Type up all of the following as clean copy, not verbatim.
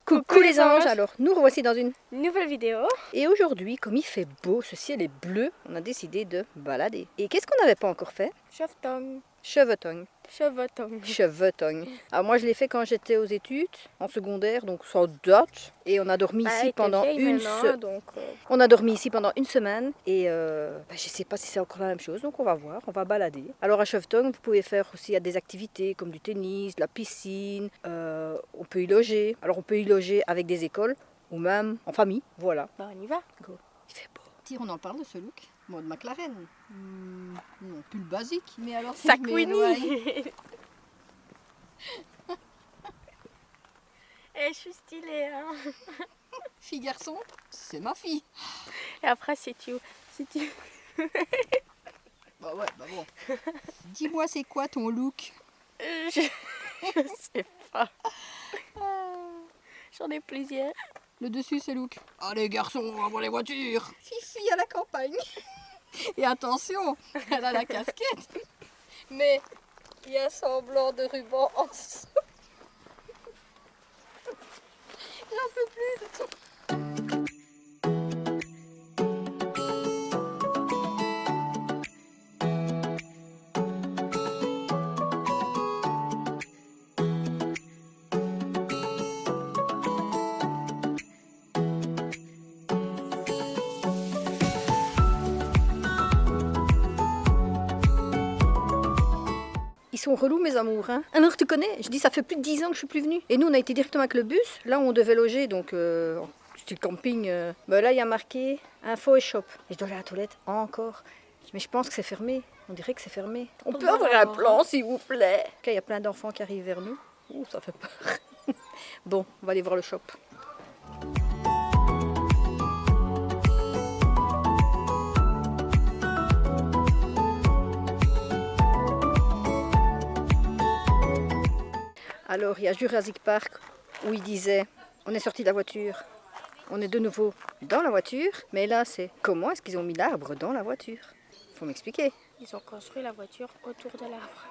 Coucou les anges. Alors nous revoici dans une nouvelle vidéo. Et aujourd'hui, comme il fait beau, ce ciel est bleu, on a décidé de balader. Et qu'est-ce qu'on n'avait pas encore fait? Chevetong. Chevetong. Chevetong. Chevetong. Alors moi je l'ai fait quand j'étais aux études, en secondaire, donc ça date. Et on a dormi ici pendant On a dormi ici pendant une semaine. Et je sais pas si c'est encore la même chose, donc on va voir, on va balader. Alors à Chevetong, vous pouvez faire aussi des activités comme du tennis, de la piscine, on peut y loger. Alors on peut y loger avec des écoles ou même en famille, voilà. Bah on y va. Go. Il fait beau. Si on en parle de ce look, mode McLaren. Non, plus le basique, mais alors si Sacquini. Eh, je suis stylée, hein. Fille garçon, c'est ma fille. Et après si tu... Bah bon. Dis-moi c'est quoi ton look? Je sais pas. J'en ai plusieurs. Le dessus c'est look. Allez garçons, on va voir les voitures. Fifi à la campagne. Et attention, elle a la casquette. Mais il y a un semblant de ruban en dessous. J'en peux plus de tout. Ils sont relous mes amours, hein. Alors tu connais, je dis ça fait plus de 10 ans que je suis plus venue. Et nous on a été directement avec le bus, là où on devait loger, donc style camping. Là il y a marqué info et shop. Et je dois aller à la toilette encore. Mais je pense que c'est fermé, on dirait que c'est fermé. On peut avoir un plan s'il vous plaît. Ok, il y a plein d'enfants qui arrivent vers nous. Ouh, ça fait peur. Bon, on va aller voir le shop. Alors, il y a Jurassic Park où il disait on est sorti de la voiture, on est de nouveau dans la voiture, mais là c'est comment est-ce qu'ils ont mis l'arbre dans la voiture? Faut m'expliquer. Ils ont construit la voiture autour de l'arbre.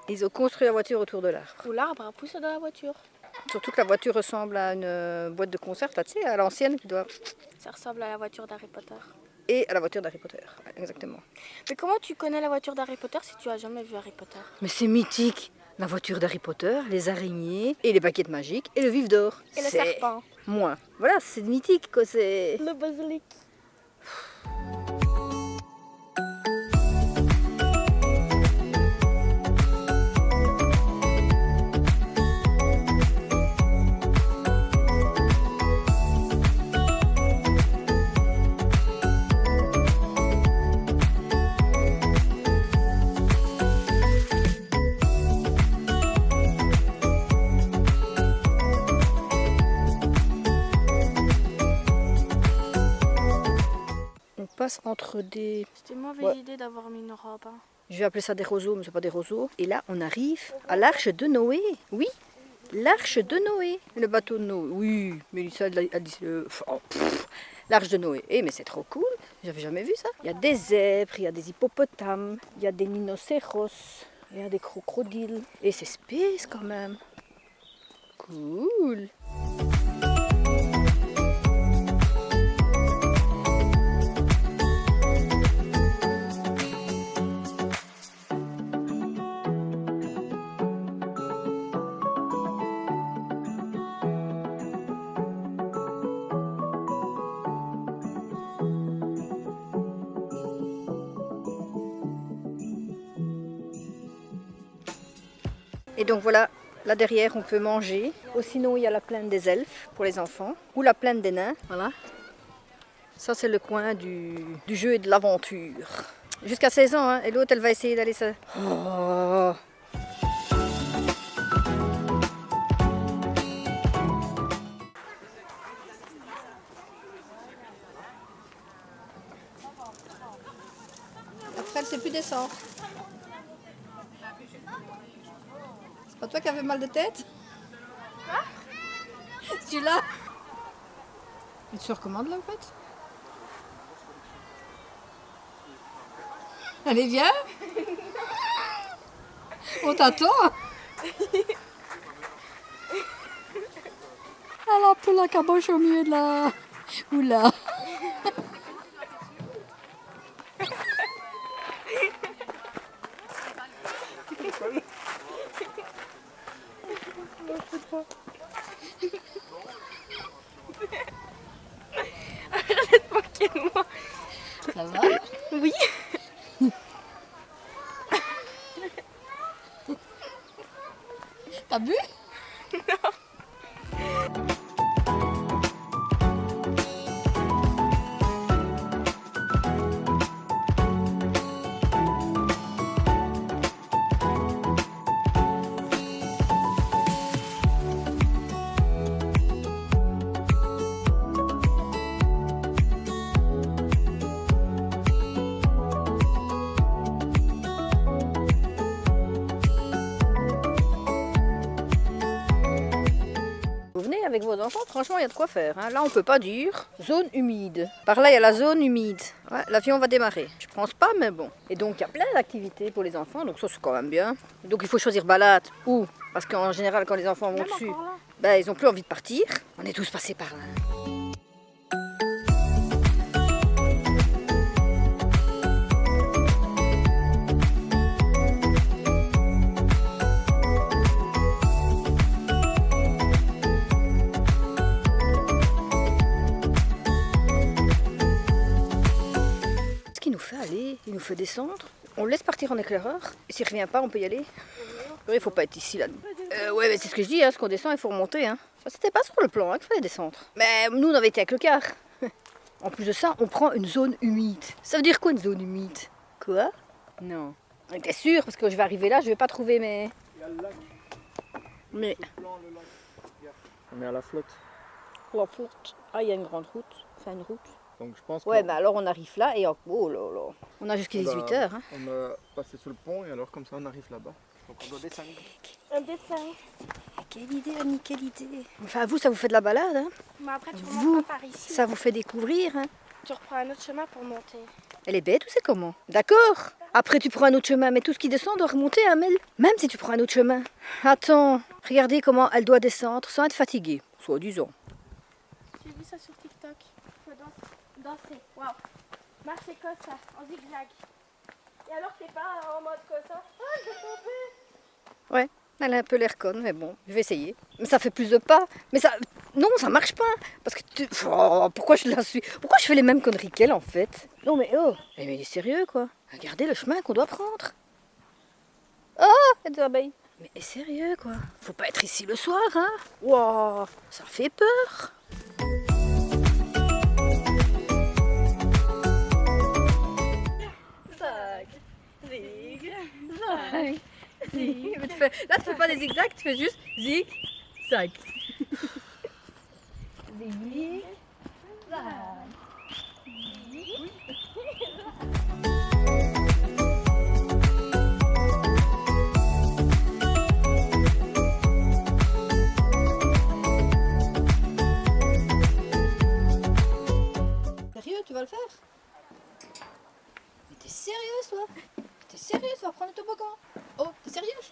Ils ont construit la voiture autour de l'arbre. Ou l'arbre a poussé dans la voiture. Surtout que la voiture ressemble à une boîte de conserve, là, tu sais, à l'ancienne qui doit. Ça ressemble à la voiture d'Harry Potter. Et à la voiture d'Harry Potter, exactement. Mais comment tu connais la voiture d'Harry Potter si tu as jamais vu Harry Potter? Mais c'est mythique. La voiture d'Harry Potter, les araignées, et les baguettes magiques, et le vif d'or. Et le serpent. Moi. Voilà, c'est mythique, quoi, c'est... Le basilic. Passe entre des... C'était une mauvaise idée d'avoir mis une robe. Hein. Je vais appeler ça des roseaux, mais ce pas des roseaux. Et là, on arrive à l'arche de Noé. Oui, l'arche de Noé. Le bateau de Noé. Oui, Mélissa a dit... l'arche de Noé. Eh, mais c'est trop cool. J'avais jamais vu ça. Il y a des zèbres, il y a des hippopotames, il y a des rhinocéros, il y a des crocodiles. Et c'est space quand même. Cool. Et donc voilà, là derrière on peut manger. Ou sinon il y a la plaine des elfes pour les enfants. Ou la plaine des nains, voilà. Ça c'est le coin du jeu et de l'aventure. Jusqu'à 16 ans, hein, et l'autre elle va essayer d'aller ça. Oh. Après elle sait plus descendre. C'est pas toi qui avais mal de tête? Quoi? Celui-là? Et tu recommandes là en fait? Allez viens. On t'attend. Elle a un peu la caboche au milieu de la... Oula. Arrête de moquer de moi. Ça va? Oui. T'as bu? Non. Vous venez avec vos enfants, franchement, il y a de quoi faire. Hein. Là, on peut pas dire zone humide. Par là, il y a la zone humide. Ouais, l'avion va démarrer. Je pense pas, mais bon. Et donc, il y a plein d'activités pour les enfants, donc ça, c'est quand même bien. Donc, il faut choisir balade. Où? Parce qu'en général, quand les enfants vont Même dessus, encore là. ben, ils ont plus envie de partir. On est tous passés par là. Ce qu'il nous fait aller, il nous fait descendre. On le laisse partir en éclaireur. Et s'il revient pas, on peut y aller. Il faut pas être ici là. Ouais, mais c'est ce que je dis, hein, ce qu'on descend, il faut remonter. Hein. Enfin, c'était pas sur le plan hein, qu'il fallait descendre. Mais nous, on avait été avec le car. En plus de ça, on prend une zone humide. Ça veut dire quoi une zone humide? Quoi? Non. T'es sûr? Parce que je vais arriver là, je vais pas trouver mes... Il y a le lac. Mais... Le plan, le lac. On est à la flotte. La flotte. Ah, il y a une grande route. Enfin, une route. Donc je pense Ouais, mais alors on arrive là et... Oh là là. On a jusqu'à 18h. Hein. On a passé sous le pont et alors comme ça on arrive là-bas. Donc on doit descendre. Un dessin. Quelle idée, Annie, quelle idée. Enfin, vous, ça vous fait de la balade, hein? Mais après, tu Vous, remontes pas par ici. Ça vous fait découvrir, hein? Tu reprends un autre chemin pour monter. Elle est bête ou c'est comment? D'accord. Après, tu prends un autre chemin, mais tout ce qui descend doit remonter, hein, Mel? Même si tu prends un autre chemin. Attends, regardez comment elle doit descendre sans être fatiguée, soi-disant. J'ai vu ça sur TikTok. Il faut danser. Waouh. Marcher comme ça, en zigzag. Et alors, t'es pas en mode comme ça. Ah, je vais tomber. Ouais, elle a un peu l'air conne, mais bon, je vais essayer. Mais ça fait plus de pas. Mais ça... Non, ça marche pas. Parce que tu... Oh, pourquoi je la suis? Pourquoi je fais les mêmes conneries qu'elle, en fait? Non, mais oh. Mais il est sérieux, quoi. Regardez le chemin qu'on doit prendre. Oh, il y a des abeilles. Mais est sérieux, quoi. Faut pas être ici le soir, hein. Wow, ça fait peur. Zag, zig, zag, zig. Mais tu fais... Là, tu fais pas des zigzags, tu fais juste zig, zag. Zig, zag. Sérieux, tu vas le faire? Mais t'es sérieuse, toi? T'es sérieuse, tu vas prendre le toboggan? Oh, t'es sérieuse?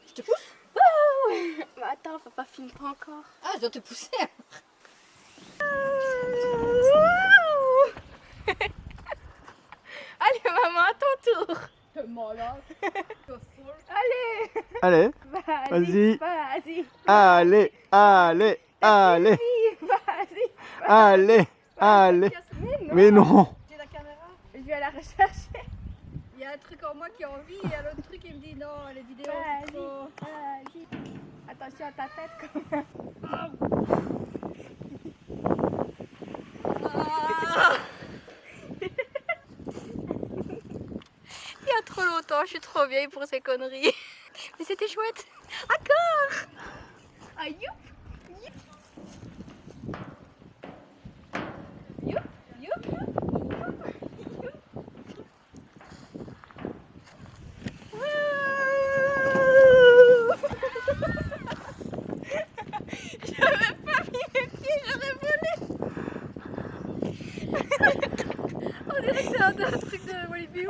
Je te pousse? Mais attends, faut pas finir encore. Ah, je dois te pousser. Allez, maman, à ton tour. T'es malade. Allez. Allez, Vas-y. Vas-y. Vas-y. allez, allez, allez, Vas-y. allez, allez. Mais non. J'ai la caméra. Je vais la rechercher. Il y a un truc en moi qui a envie, il y a l'autre truc qui me dit non, les vidéos c'est Vas-y. trop. Vas-y. Attention à ta tête quand même. Ah. Il y a trop longtemps, je suis trop vieille pour ces conneries. Mais c'était chouette. Encore. Ah, youp. Youp. Youp. J'avais pas mis mes pieds, j'aurais volé. On dirait que c'est un truc de Walibi.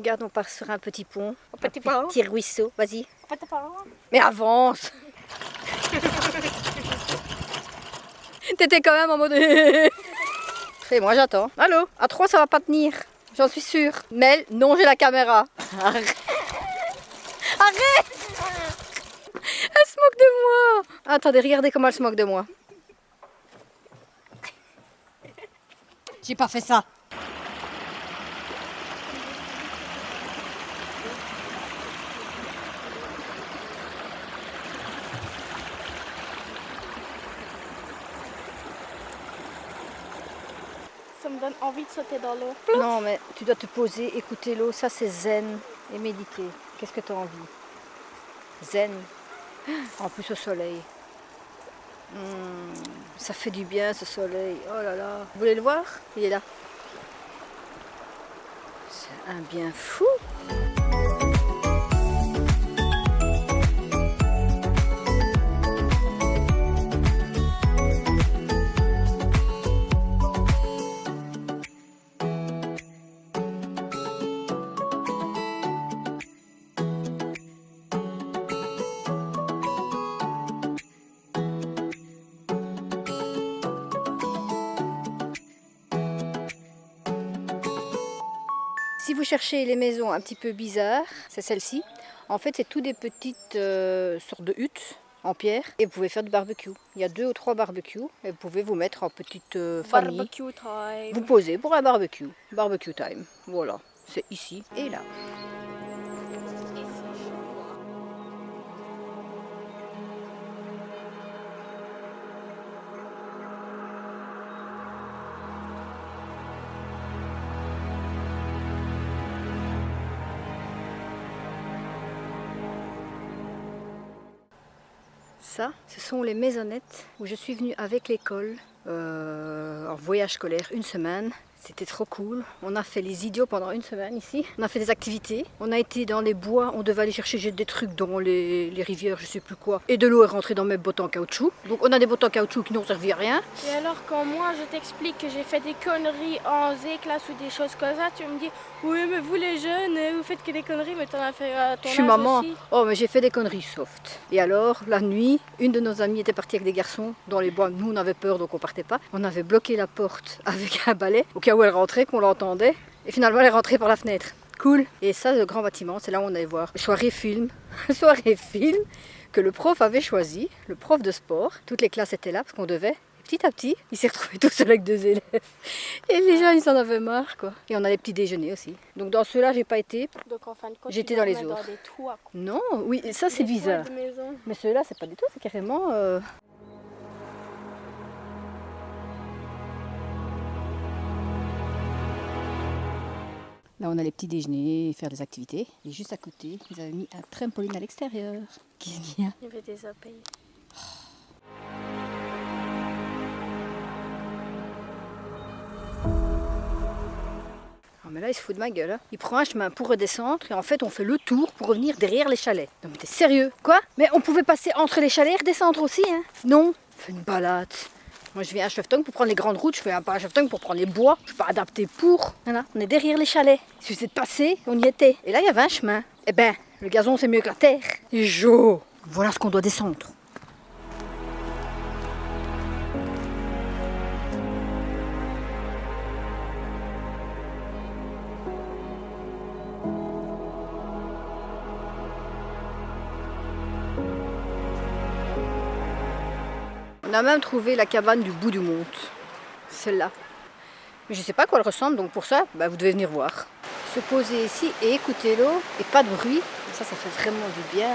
Regarde, on part sur un petit pont. Un petit ruisseau. Vas-y. Petit pont. Mais avance. T'étais quand même en mode... Et moi j'attends. Allô? À 3 ça va pas tenir. J'en suis sûre. Mel, non j'ai la caméra. Arrête. Arrête. Elle se moque de moi. Attendez, regardez comment elle se moque de moi. J'ai pas fait ça. Ça me donne envie de sauter dans l'eau. Non mais tu dois te poser, écouter l'eau, ça c'est zen et méditer. Qu'est-ce que tu as envie? Zen. En plus au soleil. Ça fait du bien ce soleil. Oh là là. Vous voulez le voir? Il est là. C'est un bien fou. Si vous cherchez les maisons un petit peu bizarres, c'est celle-ci. En fait, c'est tout des petites sortes de huttes en pierre et vous pouvez faire du barbecue. Il y a 2 ou 3 barbecues et vous pouvez vous mettre en petite famille. Barbecue time. Vous posez pour un barbecue. Barbecue time. Voilà, c'est ici et là. Ça, ce sont les maisonnettes où je suis venue avec l'école en voyage scolaire 1 semaine. C'était trop cool. On a fait les idiots pendant 1 semaine ici. On a fait des activités. On a été dans les bois. On devait aller chercher des trucs dans les rivières, je sais plus quoi. Et de l'eau est rentrée dans mes bottes en caoutchouc. Donc on a des bottes en caoutchouc qui n'ont servi à rien. Et alors quand moi je t'explique que j'ai fait des conneries en Z-classe ou des choses comme ça, tu me dis oui mais vous les jeunes, vous faites que des conneries mais t'en as fait à ton Je suis âge maman. aussi. Oh mais j'ai fait des conneries soft. Et alors la nuit, une de nos amies était partie avec des garçons dans les bois. Nous on avait peur donc on partait pas. On avait bloqué la porte avec un balai au cas où elle rentrait, qu'on l'entendait. Et finalement elle est rentrée par la fenêtre. Cool. Et ça, le grand bâtiment, c'est là où on allait voir les soirées film. Soirée film que le prof avait choisi, le prof de sport. Toutes les classes étaient là parce qu'on devait. Et petit à petit, il s'est retrouvé tout seul avec 2 élèves. Et les gens, ils s'en avaient marre, quoi. Et on a les petits déjeuners aussi. Donc dans ceux-là, j'ai pas été. Donc en fin de compte, J'étais ils dans vont les mettre autres. dans des toits, quoi. Non, oui, ça c'est Des toits bizarre. de maison. Mais ceux-là, c'est pas du tout, c'est carrément... Là, on a les petits déjeuners, faire des activités. Et juste à côté, ils avaient mis un trampoline à l'extérieur. Qu'est-ce qu'il y a? Il y avait des abeilles. Ah, mais là, il se fout de ma gueule. Hein. Il prend un chemin pour redescendre et en fait, on fait le tour pour revenir derrière les chalets. Non, mais t'es sérieux? Quoi? Mais on pouvait passer entre les chalets et redescendre aussi, hein? Non, on fait une balade. Moi, je viens à Cheftongue pour prendre les grandes routes, je fais un pas à Cheftongue pour prendre les bois. Je suis pas adaptée pour. Voilà, on est derrière les chalets. Il suffisait de passer, on y était. Et là, il y avait un chemin. Eh ben, le gazon, c'est mieux que la terre. Et Jo, voilà ce qu'on doit descendre. On a même trouvé la cabane du bout du monde. Celle-là. Mais je ne sais pas à quoi elle ressemble, donc pour ça, vous devez venir voir. Se poser ici et écouter l'eau et pas de bruit. Ça fait vraiment du bien.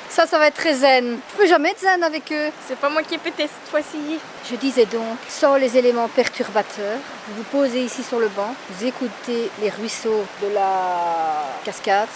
Ça va être très zen. Je peux jamais être zen avec eux. C'est pas moi qui ai pété cette fois-ci. Je disais donc, sans les éléments perturbateurs, vous vous posez ici sur le banc, vous écoutez les ruisseaux de la cascade.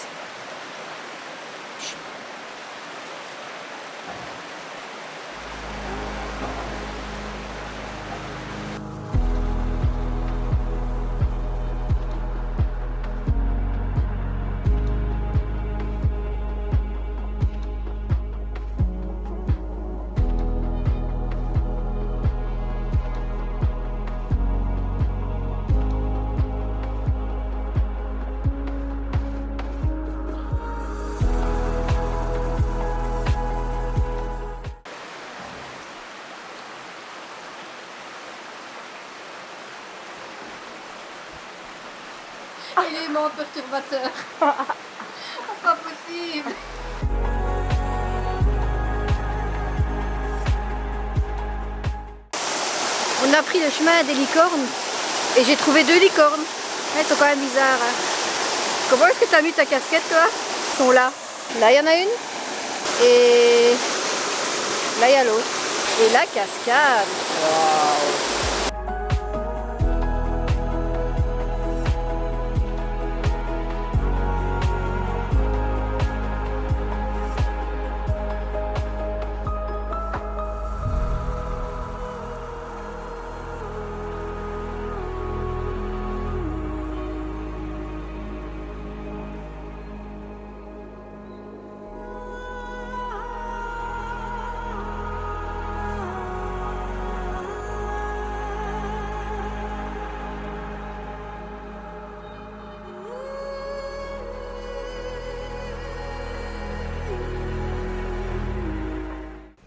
Élément perturbateur. Pas possible. On a pris le chemin des licornes et j'ai trouvé 2 licornes. Elles sont quand même bizarres. Hein. Comment est-ce que tu as mis ta casquette toi? Elles sont là. Là il y en a une. Et là il y a l'autre. Et la cascade. Waouh.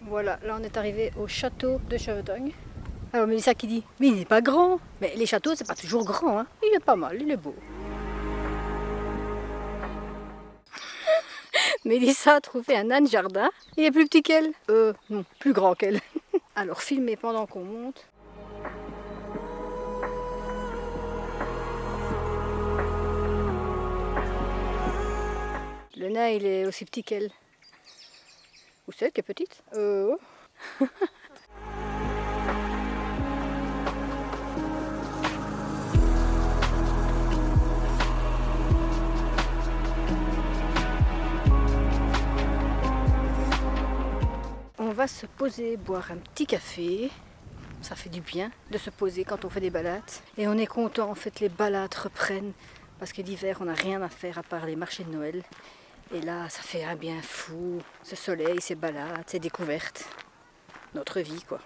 Voilà, là on est arrivé au château de Chevetong. Alors Mélissa qui dit, mais il n'est pas grand. Mais les châteaux c'est pas toujours grand, hein. Il est pas mal, il est beau. Mélissa a trouvé un âne jardin. Il est plus petit qu'elle. Non, plus grand qu'elle. Alors filmez pendant qu'on monte. Le nain il est aussi petit qu'elle. Ou celle qui est petite. On va se poser, boire un petit café. Ça fait du bien de se poser quand on fait des balades. Et on est content, en fait, les balades reprennent. Parce que l'hiver, on n'a rien à faire à part les marchés de Noël. Et là, ça fait un bien fou. Ce soleil, ces balades, ces découvertes. Notre vie, quoi.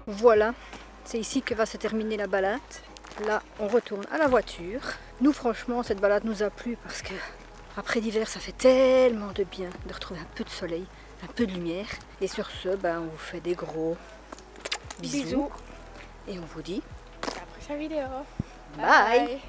Voilà, c'est ici que va se terminer la balade. Là, on retourne à la voiture. Nous, franchement, cette balade nous a plu parce que après l'hiver, ça fait tellement de bien de retrouver un peu de soleil, un peu de lumière. Et sur ce, on vous fait des gros bisous. Et on vous dit à la prochaine vidéo. bye. Bye.